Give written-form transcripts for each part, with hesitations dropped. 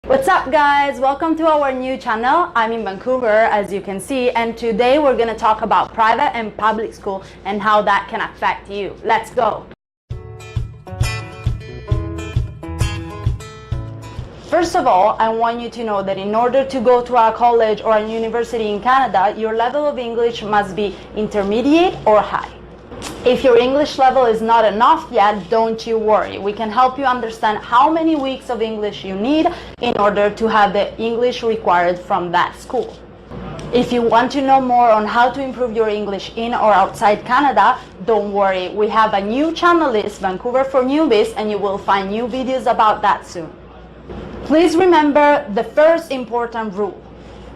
What's up guys, welcome to our new channel. I'm in Vancouver as you can see, and today we're going to talk about private and public school and how that can affect you. Let's go. First of all, I want you to know that in order to go to a college or a university in Canada, your level of English must be intermediate or high. If your English level is not enough yet, don't you worry. We can help you understand how many weeks of English you need in order to have the English required from that school. If you want to know more on how to improve your English in or outside Canada, don't worry. We have a new channel list, Vancouver for Newbies, and you will find new videos about that soon. Please remember the first important rule.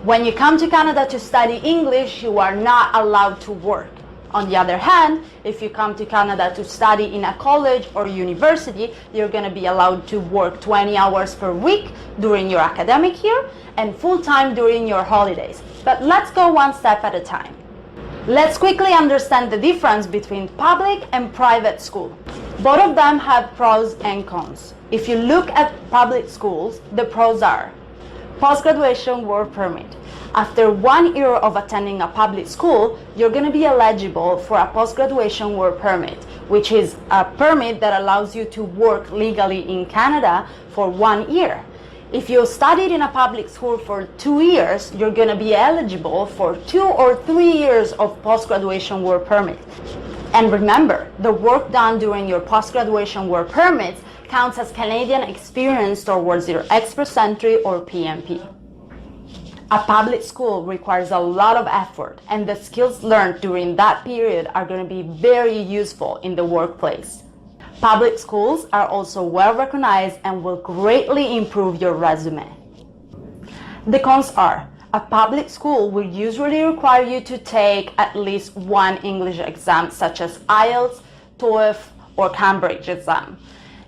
When you come to Canada to study English, you are not allowed to work. On the other hand, if you come to Canada to study in a college or university, you're going to be allowed to work 20 hours per week during your academic year and full-time during your holidays. But let's go one step at a time. Let's quickly understand the difference between public and private school. Both of them have pros and cons. If you look at public schools, the pros are post-graduation work permit. After 1 year of attending a public school, you're going to be eligible for a post-graduation work permit, which is a permit that allows you to work legally in Canada for 1 year. If you studied in a public school for 2 years, you're going to be eligible for 2 or 3 years of post-graduation work permit. And remember, the work done during your post-graduation work permits counts as Canadian experience towards your Express Entry or PMP. A public school requires a lot of effort, and the skills learned during that period are going to be very useful in the workplace. Public schools are also well recognized and will greatly improve your resume. The cons are, a public school will usually require you to take at least one English exam, such as IELTS, TOEFL, or Cambridge exam.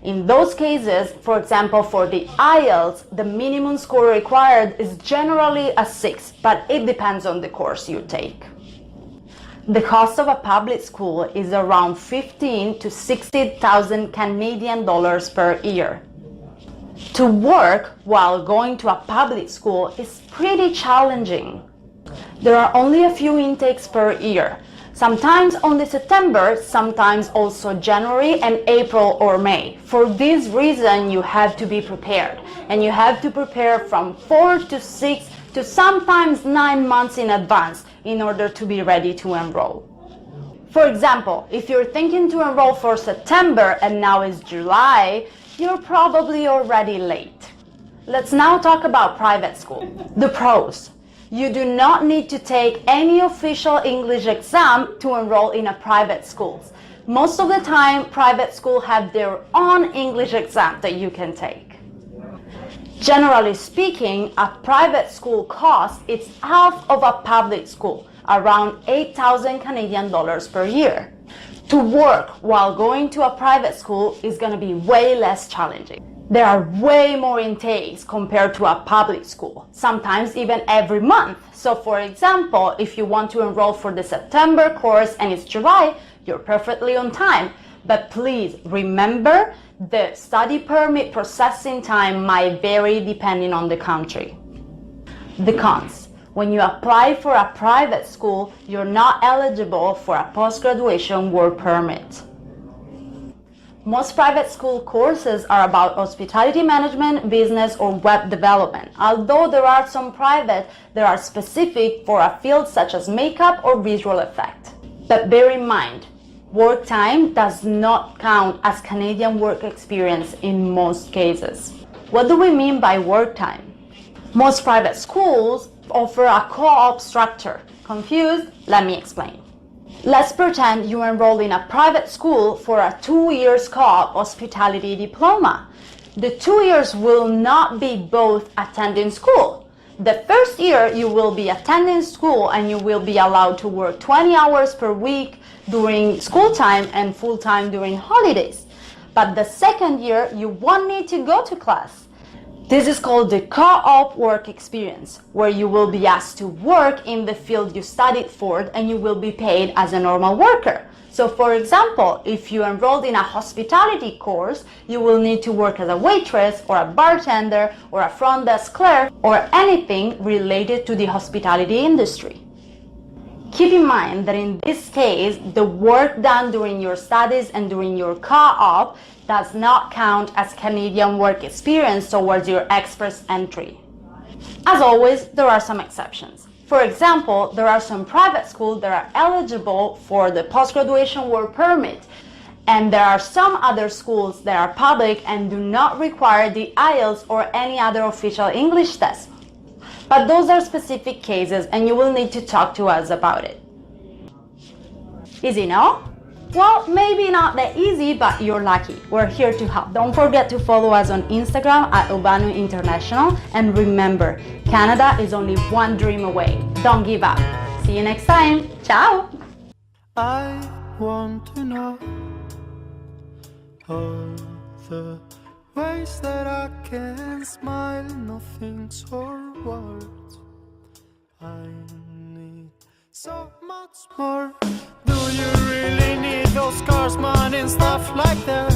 In those cases, for example, for the IELTS, the minimum score required is generally a 6, but it depends on the course you take. The cost of a public school is around 15,000 to 60,000 Canadian dollars per year. To work while going to a public school is pretty challenging. There are only a few intakes per year. Sometimes only September, sometimes also January and April or May. For this reason, you have to be prepared, and you have to prepare from 4 to 6 to sometimes 9 months in advance in order to be ready to enroll. For example, if you're thinking to enroll for September and now is July, you're probably already late. Let's now talk about private school. The pros. You do not need to take any official English exam to enroll in a private school. Most of the time, private schools have their own English exam that you can take. Generally speaking, a private school cost is half of a public school, around 8,000 Canadian dollars per year. To work while going to a private school is going to be way less challenging. There are way more intakes compared to a public school, sometimes even every month. So for example, if you want to enroll for the September course and it's July, you're perfectly on time. But please remember, the study permit processing time might vary depending on the country. The cons. When you apply for a private school, you're not eligible for a post-graduation work permit. Most private school courses are about hospitality management, business, or web development, although there are some private that are specific for a field such as makeup or visual effect. But bear in mind, work time does not count as Canadian work experience in most cases. What do we mean by work time? Most private schools offer a co-op structure. Confused? Let me explain. Let's pretend you enroll in a private school for a 2 years co-op hospitality diploma. The 2 years will not be both attending school. The first year you will be attending school and you will be allowed to work 20 hours per week during school time and full time during holidays. But the second year you won't need to go to class. This is called the co-op work experience, where you will be asked to work in the field you studied for and you will be paid as a normal worker. So for example, if you enrolled in a hospitality course, you will need to work as a waitress or a bartender or a front desk clerk or anything related to the hospitality industry. Keep in mind that in this case, the work done during your studies and during your co-op does not count as Canadian work experience towards your express entry. As always, there are some exceptions. For example, there are some private schools that are eligible for the post-graduation work permit, and there are some other schools that are public and do not require the IELTS or any other official English test. But those are specific cases and you will need to talk to us about it. Easy, no? Well, maybe not that easy, but you're lucky. We're here to help. Don't forget to follow us on Instagram at Urbano International. And remember, Canada is only one dream away. Don't give up. See you next time. Ciao! I want to know all the ways that I can smile, nothing's or words. I need so much more. Do you really need those cars, money and stuff like that?